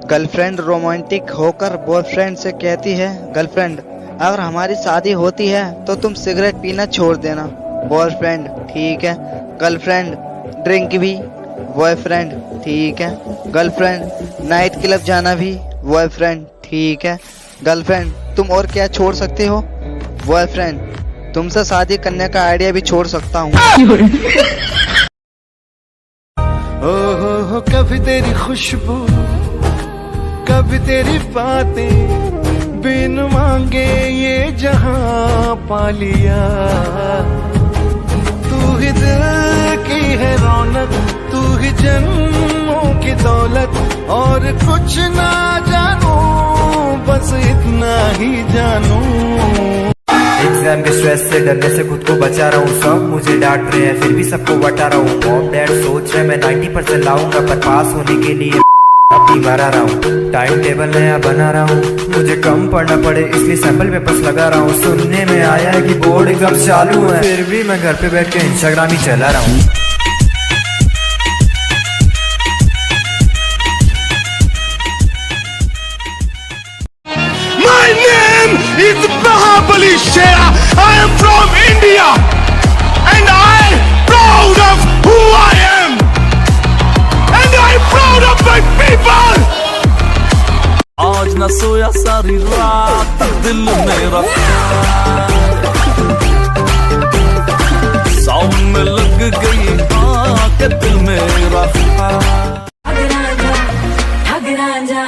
Girlfriend romantic होकर boyfriend से कहती है, गर्लफ्रेंड अगर हमारी शादी होती है तो तुम सिगरेट पीना छोड़ देना। बॉयफ्रेंड ठीक है। गर्लफ्रेंड ड्रिंक भी। बॉयफ्रेंड ठीक है। गर्लफ्रेंड नाइट क्लब जाना भी। बॉयफ्रेंड ठीक है। गर्लफ्रेंड तुम और क्या छोड़ सकते हो? बॉयफ्रेंड तुमसे शादी करने का आइडिया भी छोड़ सकता हूँ। हो कभी तेरी खुशबू, कभी तेरी बातें, बिन मांगे ये जहां पा लिया। तू ही दिल की है रौनक, तू ही जन्मों की दौलत, और कुछ ना जानू बस इतना ही जानू। एग्जाम के स्ट्रेस से डरने से खुद को बचा रहा हूँ। सब मुझे डांट रहे हैं फिर भी सबको बता रहा हूँ। मॉम डैड सोच रहे मैं 90% लाऊंगा, पर पास होने के लिए अपनी भरा रहा हूँ। टाइम टेबल नया बना रहा हूँ, मुझे कम पढ़ना पड़े इसलिए सैंपल पेपर्स लगा रहा हूँ। सुनने में आया है कि बोर्ड एग्जाम चालू है, फिर भी मैं घर पे बैठ के इंस्टाग्राम ही चला रहा हूँ। My name is Bahubali Shera. I am from India and I am proud of who I am and I am proud of my people. आज न सोया सारी रात, दिल मेरा साउंड में लग गई आँख, दिल मेरा ठग रांझा